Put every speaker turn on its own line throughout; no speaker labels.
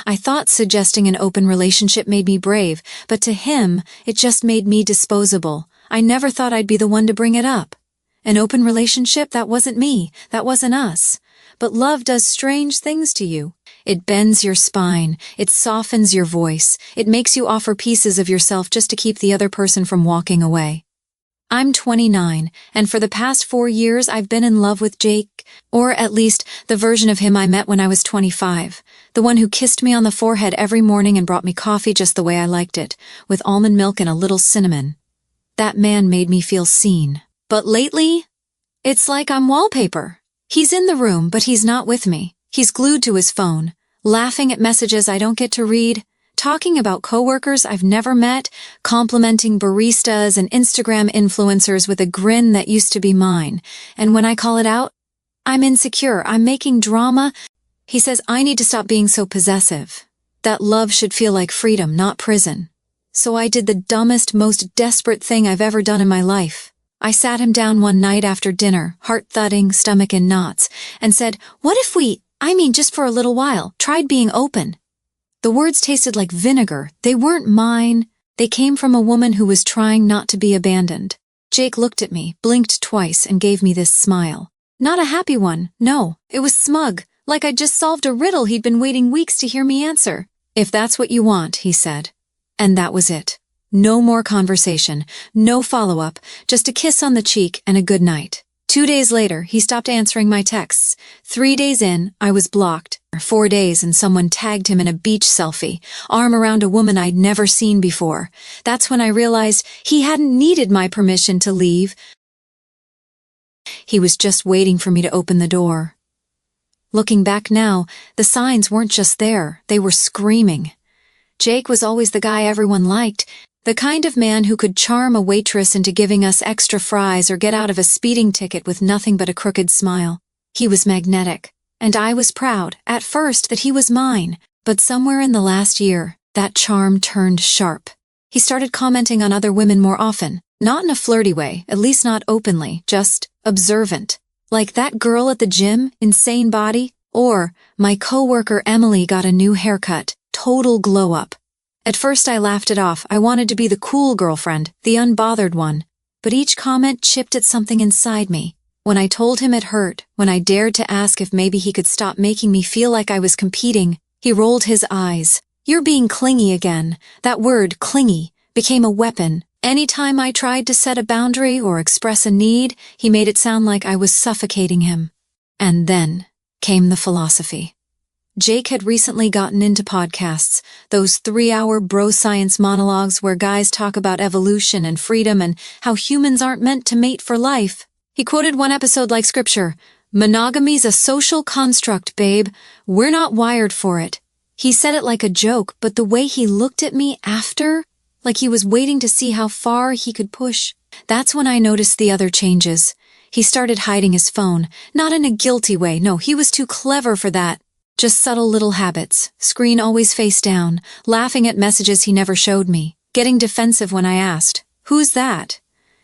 I thought suggesting an open relationship made me brave, but to him, it just made me disposable. I never thought I'd be the one to bring it up. An open relationship? That wasn't me. That wasn't us. But love does strange things to you. It bends your spine. It softens your voice. It makes you offer pieces of yourself just to keep the other person from walking away. I'm 29, and for the past 4 years I've been in love with Jake, or at least the version of him I met when I was 25, the one who kissed me on the forehead every morning and brought me coffee just the way I liked it, with almond milk and a little cinnamon. That man made me feel seen. But lately, it's like I'm wallpaper. He's in the room, but he's not with me. He's glued to his phone, laughing at messages I don't get to read, talking about coworkers I've never met, complimenting baristas and Instagram influencers with a grin that used to be mine. And when I call it out, I'm insecure, I'm making drama. He says I need to stop being so possessive. That love should feel like freedom, not prison. So I did the dumbest, most desperate thing I've ever done in my life. I sat him down one night after dinner, heart thudding, stomach in knots, and said, what if we, just for a little while, tried being open? The words tasted like vinegar. They weren't mine. They came from a woman who was trying not to be abandoned. Jake looked at me, blinked twice, and gave me this smile. Not a happy one, no. It was smug, like I'd just solved a riddle he'd been waiting weeks to hear me answer. If that's what you want, he said. And that was it. No more conversation, no follow-up, just a kiss on the cheek and a good night. 2 days later, he stopped answering my texts. 3 days in, I was blocked. 4 days and someone tagged him in a beach selfie, arm around a woman I'd never seen before. That's when I realized he hadn't needed my permission to leave. He was just waiting for me to open the door. Looking back now, the signs weren't just there, they were screaming. Jake was always the guy everyone liked, the kind of man who could charm a waitress into giving us extra fries or get out of a speeding ticket with nothing but a crooked smile. He was magnetic, and I was proud, at first, that he was mine. But somewhere in the last year, that charm turned sharp. He started commenting on other women more often, not in a flirty way, at least not openly, just observant. Like that girl at the gym, insane body, or my coworker Emily got a new haircut, total glow-up. At first I laughed it off. I wanted to be the cool girlfriend, the unbothered one. But each comment chipped at something inside me. When I told him it hurt, when I dared to ask if maybe he could stop making me feel like I was competing, he rolled his eyes. You're being clingy again. That word, clingy, became a weapon. Anytime I tried to set a boundary or express a need, he made it sound like I was suffocating him. And then came the philosophy. Jake had recently gotten into podcasts, those 3-hour bro-science monologues where guys talk about evolution and freedom and how humans aren't meant to mate for life. He quoted one episode like scripture, "Monogamy's a social construct, babe. We're not wired for it." He said it like a joke, but the way he looked at me after, like he was waiting to see how far he could push, that's when I noticed the other changes. He started hiding his phone, not in a guilty way, no, he was too clever for that. Just subtle little habits, screen always face down, laughing at messages he never showed me, getting defensive when I asked, "Who's that?"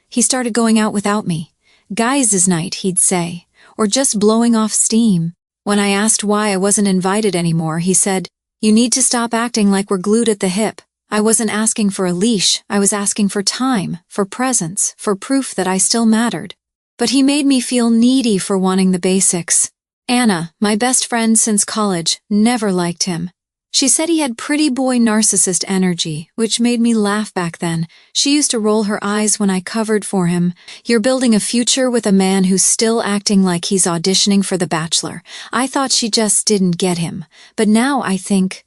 He started going out without me. "Guys' night," he'd say, or just blowing off steam. When I asked why I wasn't invited anymore, he said, "You need to stop acting like we're glued at the hip." I wasn't asking for a leash, I was asking for time, for presence, for proof that I still mattered. But he made me feel needy for wanting the basics. Anna, my best friend since college, never liked him. She said he had pretty boy narcissist energy, which made me laugh back then. She used to roll her eyes when I covered for him. You're building a future with a man who's still acting like he's auditioning for The Bachelor. I thought she just didn't get him. But now I think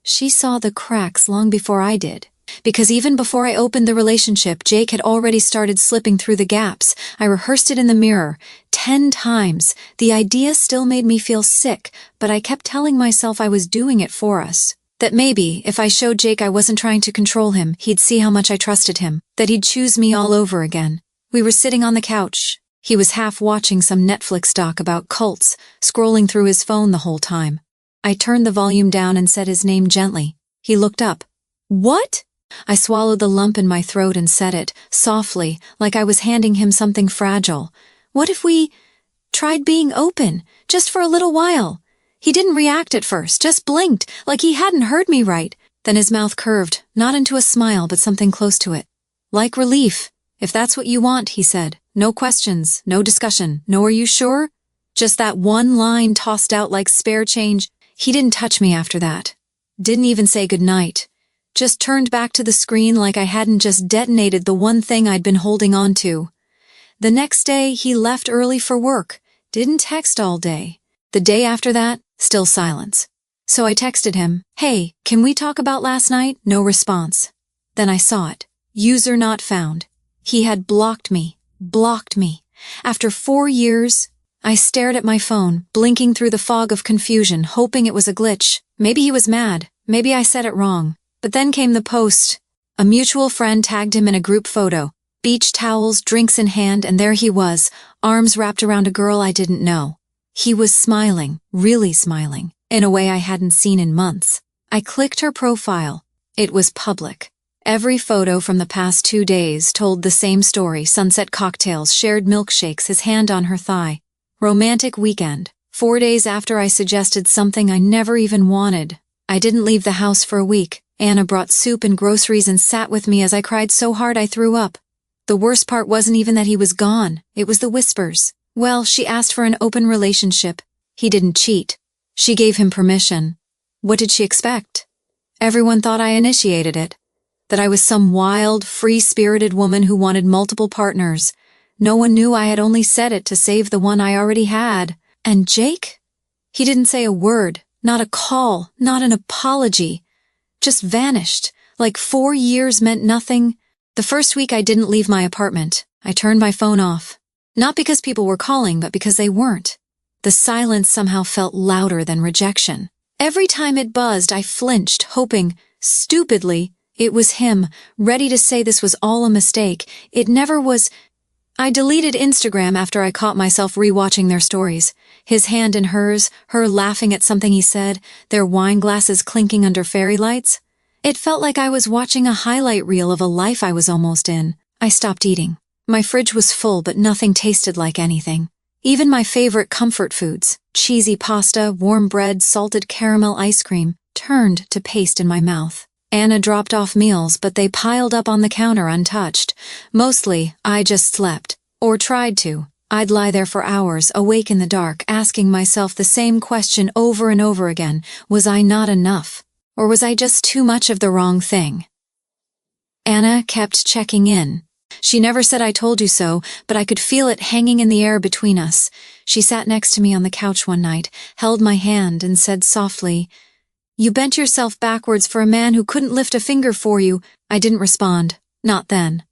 she saw the cracks long before I did. Because even before I opened the relationship, Jake had already started slipping through the gaps. I rehearsed it in the mirror 10 times. The idea still made me feel sick, but I kept telling myself I was doing it for us. That maybe, if I showed Jake I wasn't trying to control him, he'd see how much I trusted him, that he'd choose me all over again. We were sitting on the couch. He was half watching some Netflix doc about cults, scrolling through his phone the whole time. I turned the volume down and said his name gently. He looked up. "What?" I swallowed the lump in my throat and said it, softly, like I was handing him something fragile. "What if we tried being open, just for a little while?" He didn't react at first, just blinked, like he hadn't heard me right. Then his mouth curved, not into a smile, but something close to it. Like relief. If that's what you want, he said. No questions, no discussion, no are you sure? Just that one line tossed out like spare change. He didn't touch me after that. Didn't even say goodnight. Just turned back to the screen like I hadn't just detonated the one thing I'd been holding on to. The next day, he left early for work. Didn't text all day. The day after that, still silence. So I texted him, "Hey, can we talk about last night?" No response. Then I saw it. User not found. He had blocked me. Blocked me. After 4 years, I stared at my phone, blinking through the fog of confusion, hoping it was a glitch. Maybe he was mad. Maybe I said it wrong. But then came the post. A mutual friend tagged him in a group photo. Beach towels, drinks in hand, and there he was, arms wrapped around a girl I didn't know. He was smiling, really smiling, in a way I hadn't seen in months. I clicked her profile. It was public. Every photo from the past 2 days told the same story: sunset cocktails, shared milkshakes, his hand on her thigh. Romantic weekend. 4 days after I suggested something I never even wanted. I didn't leave the house for a week. Anna brought soup and groceries and sat with me as I cried so hard I threw up. The worst part wasn't even that he was gone. It was the whispers. Well, she asked for an open relationship. He didn't cheat. She gave him permission. What did she expect? Everyone thought I initiated it. That I was some wild, free-spirited woman who wanted multiple partners. No one knew I had only said it to save the one I already had. And Jake? He didn't say a word, not a call, not an apology. Just vanished, like 4 years meant nothing. The first week I didn't leave my apartment. I turned my phone off. Not because people were calling, but because they weren't. The silence somehow felt louder than rejection. Every time it buzzed, I flinched, hoping, stupidly, it was him, ready to say this was all a mistake. It never was. I deleted Instagram after I caught myself rewatching their stories. His hand in hers, her laughing at something he said, their wine glasses clinking under fairy lights. It felt like I was watching a highlight reel of a life I was almost in. I stopped eating. My fridge was full, but nothing tasted like anything. Even my favorite comfort foods, cheesy pasta, warm bread, salted caramel ice cream, turned to paste in my mouth. Anna dropped off meals, but they piled up on the counter untouched. Mostly, I just slept. Or tried to. I'd lie there for hours, awake in the dark, asking myself the same question over and over again. Was I not enough? Or was I just too much of the wrong thing? Anna kept checking in. She never said I told you so, but I could feel it hanging in the air between us. She sat next to me on the couch one night, held my hand, and said softly, "You bent yourself backwards for a man who couldn't lift a finger for you." I didn't respond. Not then.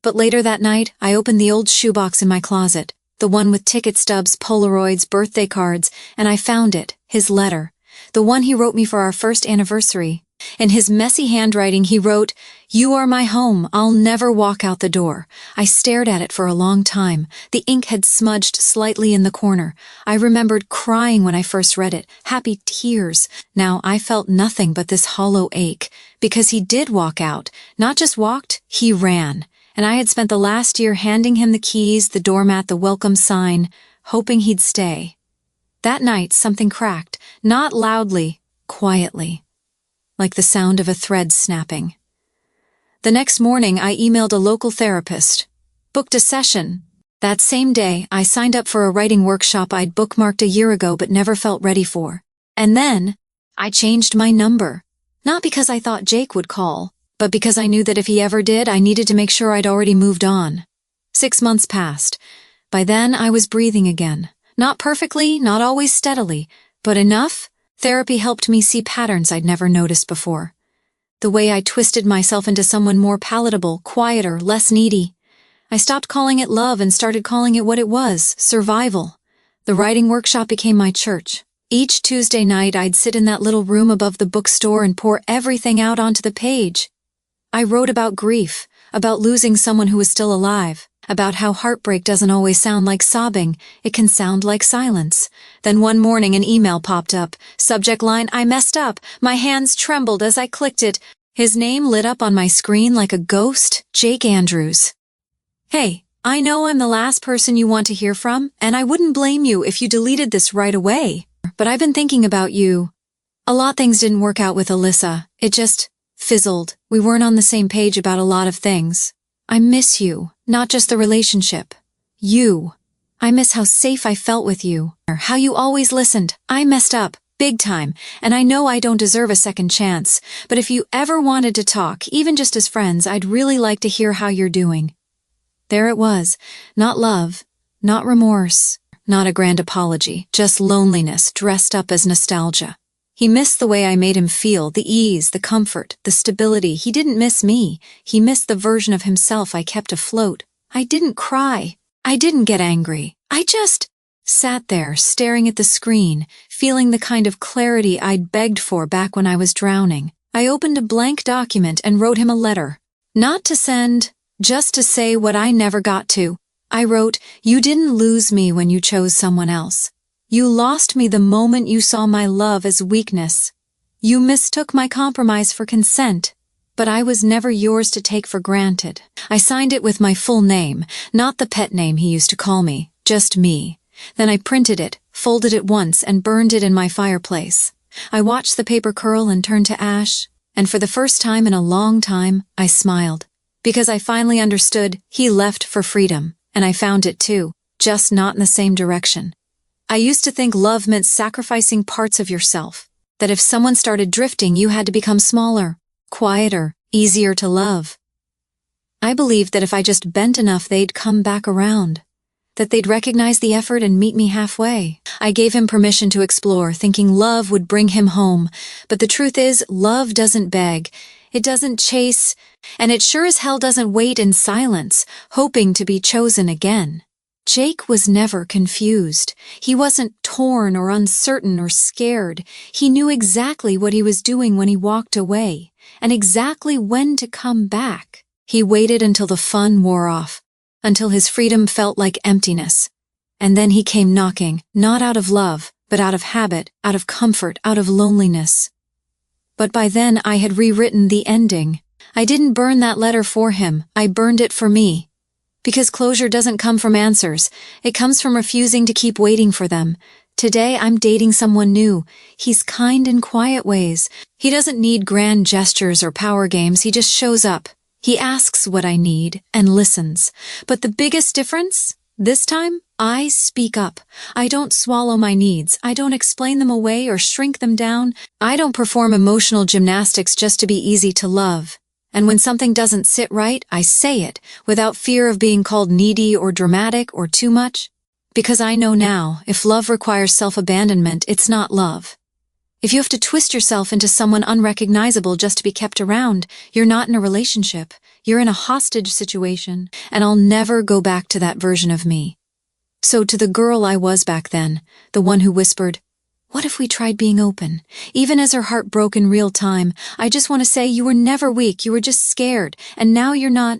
But later that night, I opened the old shoebox in my closet, the one with ticket stubs, Polaroids, birthday cards, and I found it, his letter, the one he wrote me for our first anniversary. In his messy handwriting, he wrote, "You are my home. I'll never walk out the door." I stared at it for a long time. The ink had smudged slightly in the corner. I remembered crying when I first read it, happy tears. Now I felt nothing but this hollow ache, because he did walk out. Not just walked, he ran. And I had spent the last year handing him the keys, the doormat, the welcome sign, hoping he'd stay. That night, something cracked, not loudly, quietly, like the sound of a thread snapping. The next morning, I emailed a local therapist, booked a session. That same day, I signed up for a writing workshop I'd bookmarked a year ago but never felt ready for. And then, I changed my number. Not because I thought Jake would call, but because I knew that if he ever did, I needed to make sure I'd already moved on. 6 months passed. By then, I was breathing again. Not perfectly, not always steadily, but enough. Therapy helped me see patterns I'd never noticed before. The way I twisted myself into someone more palatable, quieter, less needy. I stopped calling it love and started calling it what it was, survival. The writing workshop became my church. Each Tuesday night, I'd sit in that little room above the bookstore and pour everything out onto the page. I wrote about grief, about losing someone who was still alive, about how heartbreak doesn't always sound like sobbing, it can sound like silence. Then one morning an email popped up. Subject line, "I messed up." My hands trembled as I clicked it. His name lit up on my screen like a ghost, Jake Andrews. "Hey, I know I'm the last person you want to hear from, and I wouldn't blame you if you deleted this right away. but I've been thinking about you. A lot of things didn't work out with Alyssa. It just fizzled. We weren't on the same page about a lot of things. I miss you, not just the relationship. You. I miss how safe I felt with you, how you always listened. I messed up, big time, and I know I don't deserve a second chance, but if you ever wanted to talk, even just as friends, I'd really like to hear how you're doing. There it was. Not love, not remorse, not a grand apology, just loneliness dressed up as nostalgia. He missed the way I made him feel, the ease, the comfort, the stability. He didn't miss me. He missed the version of himself I kept afloat. I didn't cry. I didn't get angry. I just sat there, staring at the screen, feeling the kind of clarity I'd begged for back when I was drowning. I opened a blank document and wrote him a letter. Not to send, just to say what I never got to. I wrote, "You didn't lose me when you chose someone else. You lost me the moment you saw my love as weakness. You mistook my compromise for consent, but I was never yours to take for granted." I signed it with my full name, not the pet name he used to call me, just me. Then I printed it, folded it once, and burned it in my fireplace. I watched the paper curl and turn to ash, and for the first time in a long time, I smiled. Because I finally understood he left for freedom, and I found it too, just not in the same direction. I used to think love meant sacrificing parts of yourself, that if someone started drifting, you had to become smaller, quieter, easier to love. I believed that if I just bent enough, they'd come back around, that they'd recognize the effort and meet me halfway. I gave him permission to explore, thinking love would bring him home, but the truth is, love doesn't beg, it doesn't chase, and it sure as hell doesn't wait in silence, hoping to be chosen again. Jake was never confused. He wasn't torn or uncertain or scared. He knew exactly what he was doing when he walked away, and exactly when to come back. He waited until the fun wore off, until his freedom felt like emptiness. And then he came knocking, not out of love, but out of habit, out of comfort, out of loneliness. But by then I had rewritten the ending. I didn't burn that letter for him. I burned it for me. Because closure doesn't come from answers. It comes from refusing to keep waiting for them. Today I'm dating someone new. He's kind in quiet ways. He doesn't need grand gestures or power games. He just shows up. He asks what I need and listens. But the biggest difference? This time, I speak up. I don't swallow my needs. I don't explain them away or shrink them down. I don't perform emotional gymnastics just to be easy to love. And when something doesn't sit right, I say it, without fear of being called needy or dramatic or too much. Because I know now, if love requires self-abandonment, it's not love. If you have to twist yourself into someone unrecognizable just to be kept around, you're not in a relationship. You're in a hostage situation, and I'll never go back to that version of me. So to the girl I was back then, the one who whispered, "What if we tried being open?" Even as her heart broke in real time, I just want to say you were never weak, you were just scared, and now you're not.